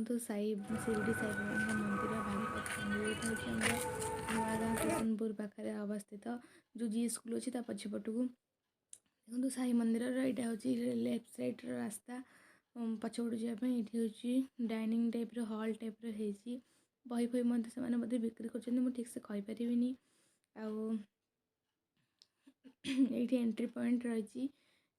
देखो साई शिरडी साई बाबा मंदिर भारी पसंद यहाँ हूँ नवा गाँव किशनपुर पाखे अवस्थित जो जी स्कूल अच्छी पछपट को देखो साई मंदिर यहाँ हूँ लेफ्ट सैड रास्ता पछपट जावाई ये हूँ डाइनिंग टाइप हॉल टाइप रही बही फही से बिक्री कर ठीक से कहीपरि आउ ये एंट्री पॉइंट रही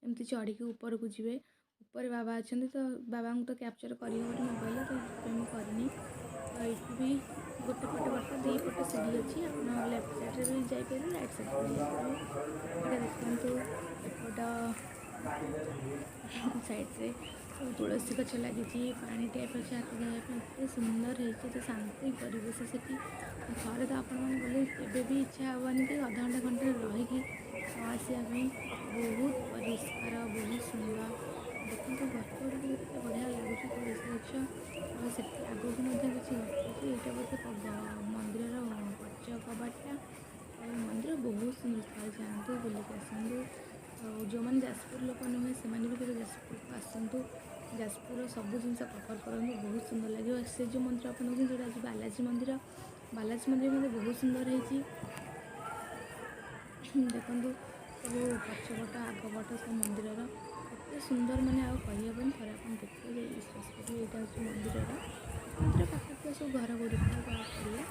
एमती चढ़ी ऊपर को जी ऊपर बाबा अच्छा तो बाबा को तो कैप्चर करनी मोबाइल तो ये करनी तो ये भी गोटे पटे बाट दी पटे सीढ़ी अच्छी आप लेफ्ट साइड भी जापर राइट साइड भी जापर ये देखते एपट साइड्रे सब तुलसी गछ लगी पानी टाइप अच्छे हाथ धोवाई एत सुंदर है शांति परिवेश से थे तो आपण मैंने गले केवे भी इच्छा हेनी कि अधा घंटा घंटे रहीकि आसवा बहुत परिष्कार बहुत सुंदर देखो गछ गुड़ा केते बढ़िया लगुच तुलसी गछ से आगे किसी गछ अच्छी यहाँ बोलते मंदिर पच कबाटा और मंदिर बहुत सुंदर जातु बुलिक आसतु जो मैंने जाजपुर लोक नुहे से भी जाजपुर को आसतु जाजपुर सब जिन कवर करूँ बहुत सुंदर लगे से जो मंदिर आप देखते आज बालाजी मंदिर मतलब बहुत सुंदर है देखो सब पछपट आगपट सब मंदिर एत सुंदर माने कहबनी थे आप देखिए विश्वास करेंगे यहाँ हूँ मंदिर मंदिर पाखे सब घर गुड़िक पड़िया